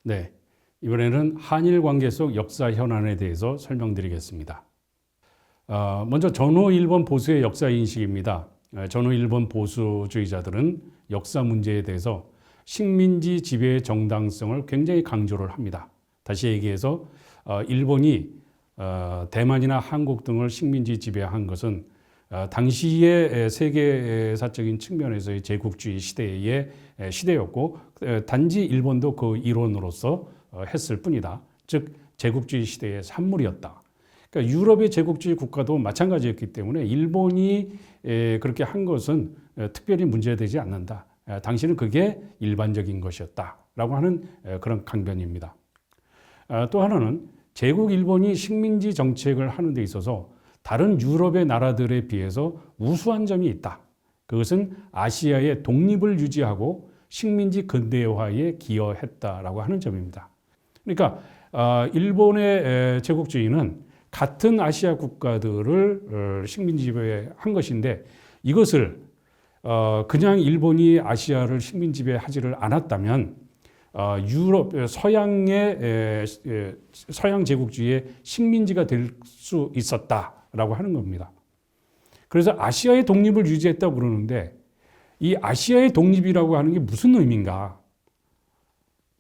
네, 이번에는 한일 관계 속 역사 현안에 대해서 설명드리겠습니다. 먼저 전후 일본 보수의 역사 인식입니다. 전후 일본 보수주의자들은 역사 문제에 대해서 식민지 지배의 정당성을 굉장히 강조를 합니다. 다시 얘기해서 일본이 대만이나 한국 등을 식민지 지배한 것은 당시의 세계사적인 측면에서의 제국주의 시대의 시대였고, 단지 일본도 그 일원으로서 했을 뿐이다. 즉 제국주의 시대의 산물이었다. 그러니까 유럽의 제국주의 국가도 마찬가지였기 때문에 일본이 그렇게 한 것은 특별히 문제되지 않는다. 당시는 그게 일반적인 것이었다라고 하는 그런 강변입니다. 또 하나는 제국 일본이 식민지 정책을 하는 데 있어서 다른 유럽의 나라들에 비해서 우수한 점이 있다. 그것은 아시아의 독립을 유지하고 식민지 근대화에 기여했다라고 하는 점입니다. 그러니까 일본의 제국주의는 같은 아시아 국가들을 식민지 지배한 것인데, 이것을 그냥 일본이 아시아를 식민지 지배하지를 않았다면 유럽 서양의 서양 제국주의의 식민지가 될 수 있었다라고 하는 겁니다. 그래서 아시아의 독립을 유지했다고 그러는데, 이 아시아의 독립이라고 하는 게 무슨 의미인가?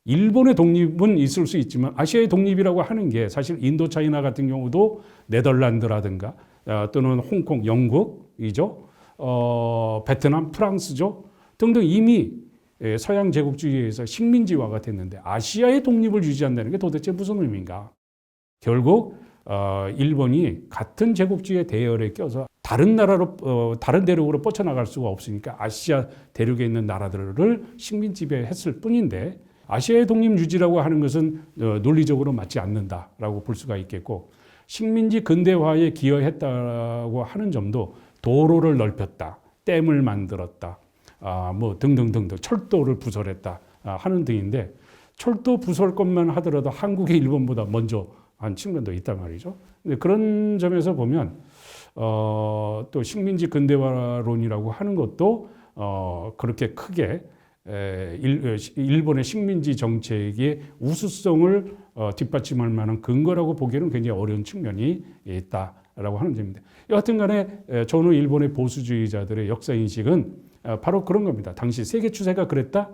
일본의 독립은 있을 수 있지만 아시아의 독립이라고 하는 게 사실 인도차이나 같은 경우도 네덜란드라든가 또는 홍콩, 영국이죠. 베트남, 프랑스죠. 등등 이미 서양 제국주의에서 식민지화가 됐는데 아시아의 독립을 유지한다는 게 도대체 무슨 의미인가? 결국 일본이 같은 제국주의의 대열에 껴서 다른 나라로 다른 대륙으로 뻗쳐나갈 수가 없으니까 아시아 대륙에 있는 나라들을 식민지배했을 뿐인데, 아시아의 독립 유지라고 하는 것은 논리적으로 맞지 않는다라고 볼 수가 있겠고, 식민지 근대화에 기여했다고 하는 점도 도로를 넓혔다, 댐을 만들었다, 뭐 등등등등, 철도를 부설했다 하는 등인데, 철도 부설 것만 하더라도 한국이 일본보다 먼저 한 측면도 있단 말이죠. 근데 그런 점에서 보면 또 식민지 근대화론이라고 하는 것도 그렇게 크게 일본의 식민지 정책의 우수성을 뒷받침할 만한 근거라고 보기에는 굉장히 어려운 측면이 있다라고 하는 점입니다. 여하튼 간에 전후 일본의 보수주의자들의 역사인식은 바로 그런 겁니다. 당시 세계 추세가 그랬다.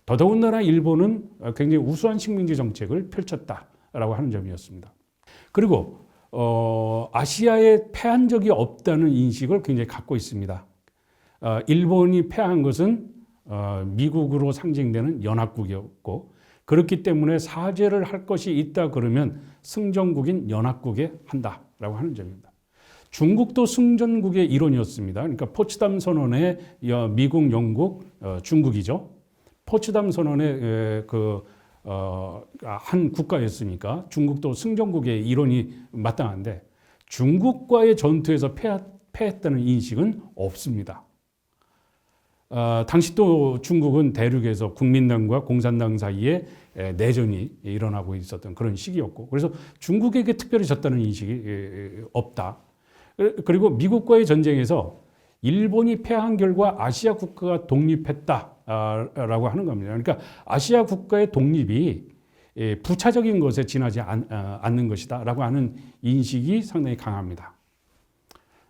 더더군다나 일본은 굉장히 우수한 식민지 정책을 펼쳤다라고 하는 점이었습니다. 그리고 아시아에 패한 적이 없다는 인식을 굉장히 갖고 있습니다. 일본이 패한 것은 미국으로 상징되는 연합국이었고, 그렇기 때문에 사죄를 할 것이 있다 그러면 승전국인 연합국에 한다라고 하는 점입니다. 중국도 승전국의 일원이었습니다. 그러니까 포츠담 선언의 미국, 영국, 중국이죠. 포츠담 선언의 한 국가였으니까 중국도 승전국의 일원이 마땅한데, 중국과의 전투에서 패했다는 인식은 없습니다. 당시 또 중국은 대륙에서 국민당과 공산당 사이에 내전이 일어나고 있었던 그런 시기였고, 그래서 중국에게 특별히 졌다는 인식이 없다. 그리고 미국과의 전쟁에서 일본이 패한 결과 아시아 국가가 독립했다라고 하는 겁니다. 그러니까 아시아 국가의 독립이 부차적인 것에 지나지 않는 것이다라고 하는 인식이 상당히 강합니다.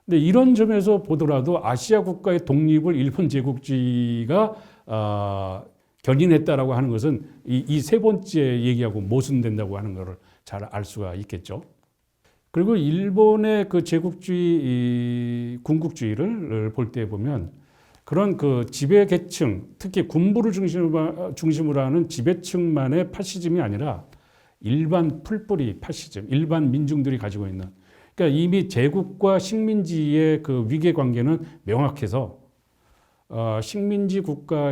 근데 이런 점에서 보더라도 아시아 국가의 독립을 일본 제국주의가 견인했다라고 하는 것은 이 세 번째 얘기하고 모순된다고 하는 것을 잘 알 수가 있겠죠. 그리고 일본의 그 제국주의, 군국주의를 볼 때 보면 그런 그 지배 계층, 특히 군부를 중심으로 하는 지배층만의 파시즘이 아니라 일반 풀뿌리 파시즘, 일반 민중들이 가지고 있는, 그러니까 이미 제국과 식민지의 그 위계 관계는 명확해서 식민지 국가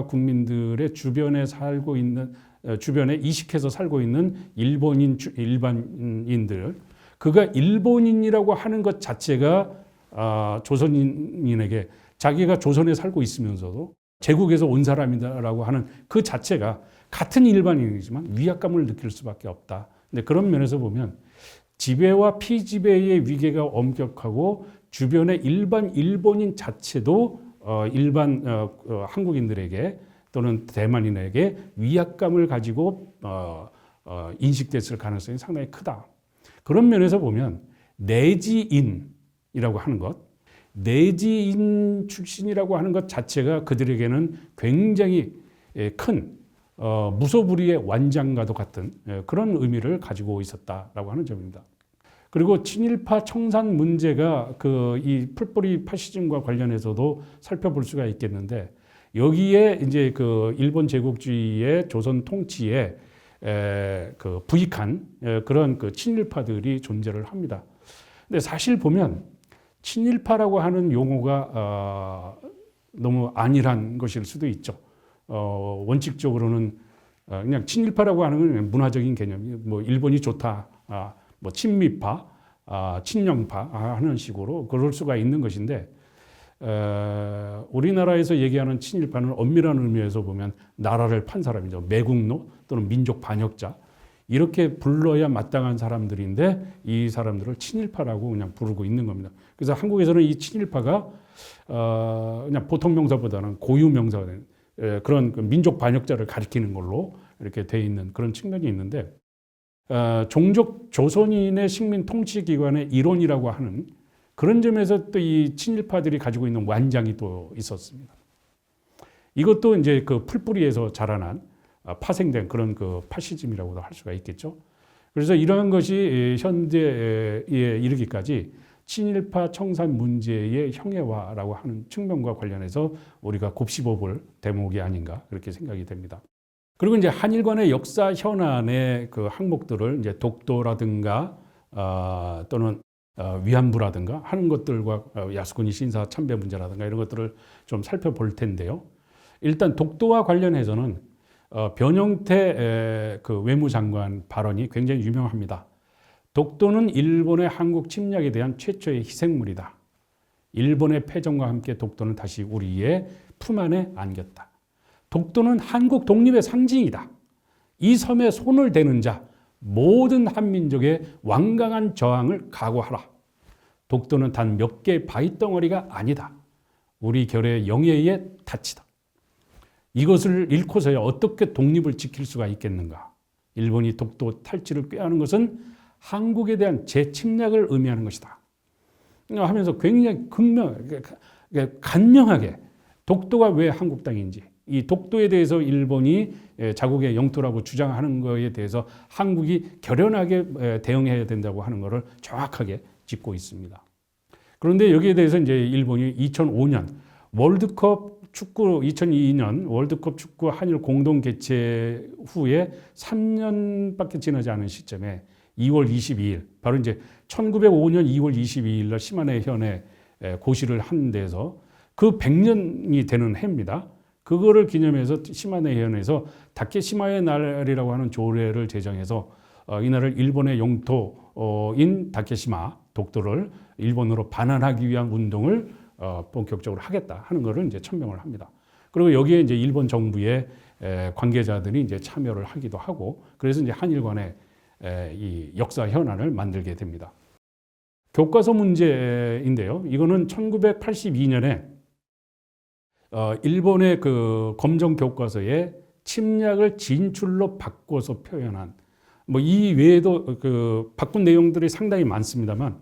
국민들의 주변에 살고 있는, 주변에 이식해서 살고 있는 일반인들, 그가 일본인이라고 하는 것 자체가 조선인에게 자기가 조선에 살고 있으면서도 제국에서 온 사람이다라고 하는 그 자체가 같은 일반인이지만 위압감을 느낄 수밖에 없다. 근데 그런 면에서 보면 지배와 피지배의 위계가 엄격하고 주변의 일반 일본인 자체도 일반 한국인들에게 또는 대만인에게 위압감을 가지고 인식됐을 가능성이 상당히 크다. 그런 면에서 보면 내지인이라고 하는 것, 내지인 출신이라고 하는 것 자체가 그들에게는 굉장히 큰 무소불위의 완장과도 같은 그런 의미를 가지고 있었다라고 하는 점입니다. 그리고 친일파 청산 문제가 이 풀뿌리 파시즘과 관련해서도 살펴볼 수가 있겠는데 여기에 이제 그 일본 제국주의의 조선 통치에 부익한 그런 그 친일파들이 존재를 합니다. 근데 사실 보면 친일파라고 하는 용어가 너무 안일한 것일 수도 있죠. 원칙적으로는 그냥 친일파라고 하는 건 문화적인 개념이 뭐 일본이 좋다, 뭐 친미파, 친영파 하는 식으로 그럴 수가 있는 것인데 우리나라에서 얘기하는 친일파는 엄밀한 의미에서 보면 나라를 판 사람이죠. 매국노 또는 민족 반역자 이렇게 불러야 마땅한 사람들인데 이 사람들을 친일파라고 그냥 부르고 있는 겁니다. 그래서 한국에서는 이 친일파가 그냥 보통 명사보다는 고유 명사된 그런 민족 반역자를 가리키는 걸로 이렇게 돼 있는 그런 측면이 있는데 종족 조선인의 식민 통치 기관의 일원이라고 하는 그런 점에서 또 이 친일파들이 가지고 있는 완장이 또 있었습니다. 이것도 이제 그 풀뿌리에서 자라난 파생된 그런 그 파시즘이라고도 할 수가 있겠죠. 그래서 이러한 것이 현대에 이르기까지 친일파 청산 문제의 형해화라고 하는 측면과 관련해서 우리가 곱씹어볼 대목이 아닌가 그렇게 생각이 됩니다. 그리고 이제 한일 간의 역사 현안의 그 항목들을 이제 독도라든가 또는 위안부라든가 하는 것들과 야스쿠니 신사 참배 문제라든가 이런 것들을 좀 살펴볼 텐데요. 일단 독도와 관련해서는 변형태 그 외무장관 발언이 굉장히 유명합니다. 독도는 일본의 한국 침략에 대한 최초의 희생물이다. 일본의 패전과 함께 독도는 다시 우리의 품 안에 안겼다. 독도는 한국 독립의 상징이다. 이 섬에 손을 대는 자 모든 한민족의 완강한 저항을 각오하라. 독도는 단 몇 개의 바위덩어리가 아니다. 우리 결의 영예의 다치다. 이것을 잃고서야 어떻게 독립을 지킬 수가 있겠는가. 일본이 독도 탈취를 꾀하는 것은 한국에 대한 재침략을 의미하는 것이다. 하면서 굉장히 간명하게 독도가 왜 한국 땅인지 이 독도에 대해서 일본이 자국의 영토라고 주장하는 것에 대해서 한국이 결연하게 대응해야 된다고 하는 것을 정확하게 짚고 있습니다. 그런데 여기에 대해서 이제 일본이 2005년 월드컵 축구 2002년 월드컵 축구 한일 공동 개최 후에 3년밖에 지나지 않은 시점에 2월 22일 바로 이제 1905년 2월 22일 날 시마네 현에 고시를 한 데서 그 100년이 되는 해입니다. 그거를 기념해서 시마네 현에서 다케시마의 날이라고 하는 조례를 제정해서 이날을 일본의 영토인 다케시마 독도를 일본으로 반환하기 위한 운동을 본격적으로 하겠다 하는 것을 이제 천명을 합니다. 그리고 여기에 이제 일본 정부의 관계자들이 이제 참여를 하기도 하고 그래서 이제 한일 간의 이 역사 현안을 만들게 됩니다. 교과서 문제인데요. 이거는 1982년에 일본의 그 검정 교과서에 침략을 진출로 바꿔서 표현한 뭐 이 외에도 그 바꾼 내용들이 상당히 많습니다만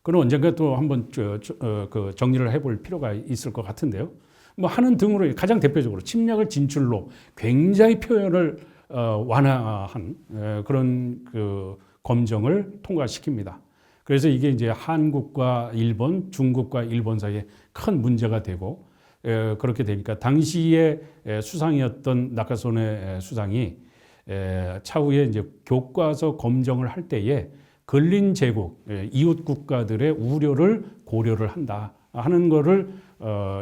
그건 언젠가 또 한번 그 정리를 해볼 필요가 있을 것 같은데요. 뭐 하는 등으로 가장 대표적으로 침략을 진출로 굉장히 표현을 완화한 그런 그 검정을 통과시킵니다. 그래서 이게 이제 한국과 일본, 중국과 일본 사이에 큰 문제가 되고 그렇게 되니까 당시에 수상이었던 나카소네 수상이 차후에 이제 교과서 검정을 할 때에 근린 제국, 이웃 국가들의 우려를 고려를 한다 하는 거를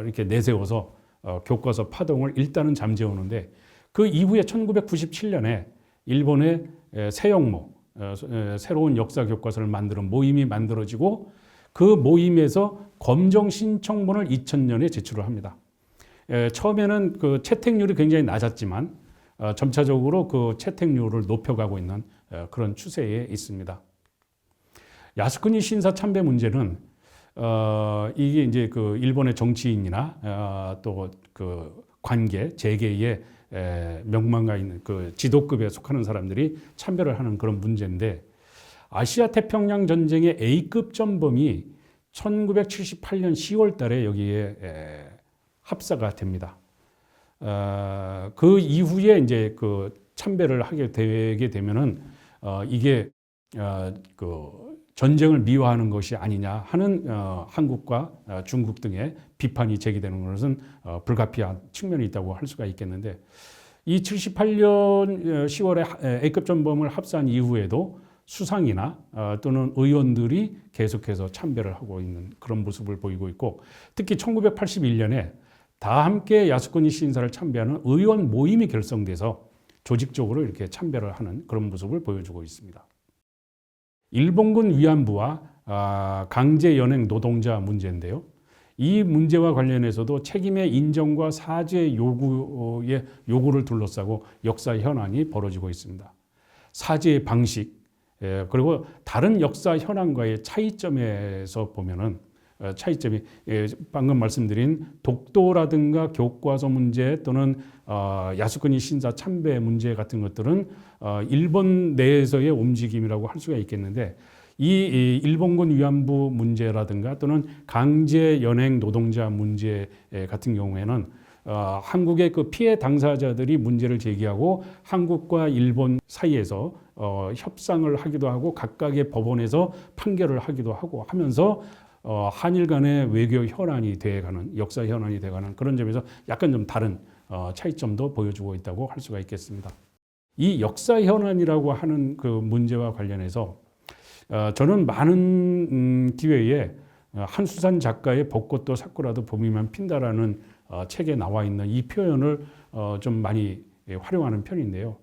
이렇게 내세워서 교과서 파동을 일단은 잠재우는데 그 이후에 1997년에 일본의 세영모, 새로운 역사 교과서를 만드는 모임이 만들어지고 그 모임에서 검정 신청문을 2000년에 제출을 합니다. 처음에는 그 채택률이 굉장히 낮았지만 점차적으로 그 채택률을 높여가고 있는 그런 추세에 있습니다. 야스쿠니 신사 참배 문제는 이게 이제 그 일본의 정치인이나 또 그 관계 재계의 명망가 있는 그 지도급에 속하는 사람들이 참배를 하는 그런 문제인데 아시아 태평양 전쟁의 A급 전범이 1978년 10월 달에 여기에 합사가 됩니다. 그 이후에 이제 그 참배를 하게 되게 되면은 이게 그 전쟁을 미화하는 것이 아니냐 하는 한국과 중국 등의 비판이 제기되는 것은 불가피한 측면이 있다고 할 수가 있겠는데 이 78년 10월에 A급 전범을 합사한 이후에도 수상이나 또는 의원들이 계속해서 참배를 하고 있는 그런 모습을 보이고 있고 특히 1981년에 다 함께 야스쿠니 신사를 참배하는 의원 모임이 결성돼서 조직적으로 이렇게 참배를 하는 그런 모습을 보여주고 있습니다. 일본군 위안부와 강제 연행 노동자 문제인데요. 이 문제와 관련해서도 책임의 인정과 사죄 요구를 둘러싸고 역사 현안이 벌어지고 있습니다. 사죄의 방식 그리고 다른 역사 현안과의 차이점에서 보면은 차이점이 방금 말씀드린 독도라든가 교과서 문제 또는 야스쿠니 신사 참배 문제 같은 것들은 일본 내에서의 움직임이라고 할 수가 있겠는데 이 일본군 위안부 문제라든가 또는 강제 연행 노동자 문제 같은 경우에는 한국의 그 피해 당사자들이 문제를 제기하고 한국과 일본 사이에서 협상을 하기도 하고 각각의 법원에서 판결을 하기도 하고 하면서 한일 간의 외교 현안이 돼가는 역사 현안이 돼가는 그런 점에서 약간 좀 다른 차이점도 보여주고 있다고 할 수가 있겠습니다. 이 역사 현안이라고 하는 그 문제와 관련해서 저는 많은 기회에 한수산 작가의 벚꽃도 사쿠라도 봄이면 핀다라는 책에 나와 있는 이 표현을 좀 많이 활용하는 편인데요.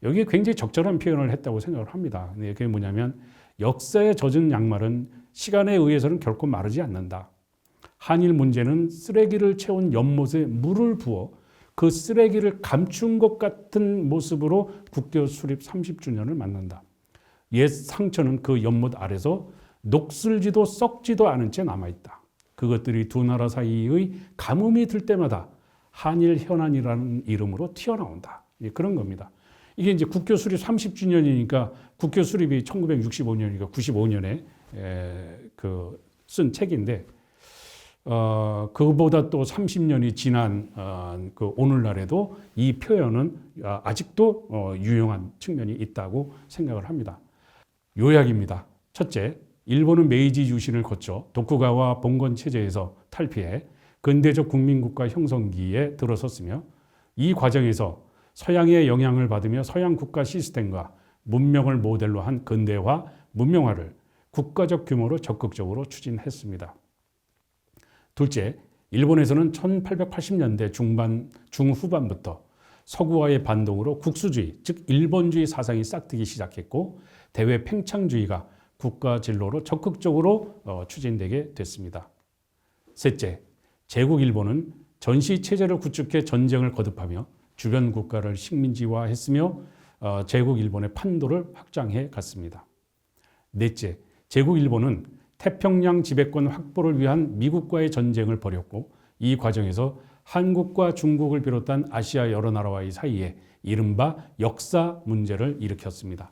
여기에 굉장히 적절한 표현을 했다고 생각을 합니다. 그게 뭐냐면 역사에 젖은 양말은 시간에 의해서는 결코 마르지 않는다. 한일 문제는 쓰레기를 채운 연못에 물을 부어 그 쓰레기를 감춘 것 같은 모습으로 국교 수립 30주년을 맞는다. 옛 상처는 그 연못 아래서 녹슬지도 썩지도 않은 채 남아있다. 그것들이 두 나라 사이의 가뭄이 들 때마다 한일 현안이라는 이름으로 튀어나온다. 그런 겁니다. 이게 이제 국교 수립 30주년이니까 국교 수립이 1965년이니까 95년에 쓴 책인데 그보다 또 30년이 지난 그 오늘날에도 이 표현은 아직도 유용한 측면이 있다고 생각을 합니다. 요약입니다. 첫째, 일본은 메이지 유신을 거쳐 도쿠가와 봉건 체제에서 탈피해 근대적 국민국가 형성기에 들어섰으며 이 과정에서 서양의 영향을 받으며 서양 국가 시스템과 문명을 모델로 한 근대화, 문명화를 국가적 규모로 적극적으로 추진했습니다. 둘째, 일본에서는 1880년대 중후반부터 서구화의 반동으로 국수주의, 즉 일본주의 사상이 싹트기 시작했고 대외 팽창주의가 국가 진로로 적극적으로 추진되게 됐습니다. 셋째, 제국 일본은 전시 체제를 구축해 전쟁을 거듭하며 주변 국가를 식민지화했으며 제국 일본의 판도를 확장해 갔습니다. 넷째, 제국 일본은 태평양 지배권 확보를 위한 미국과의 전쟁을 벌였고 이 과정에서 한국과 중국을 비롯한 아시아 여러 나라와의 사이에 이른바 역사 문제를 일으켰습니다.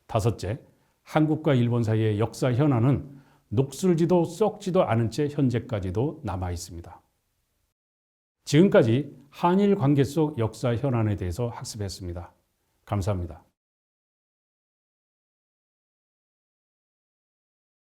다섯째, 한국과 일본 사이의 역사 현안은 녹슬지도 썩지도 않은 채 현재까지도 남아 있습니다. 지금까지 한일 관계 속 역사 현안에 대해서 학습했습니다. 감사합니다.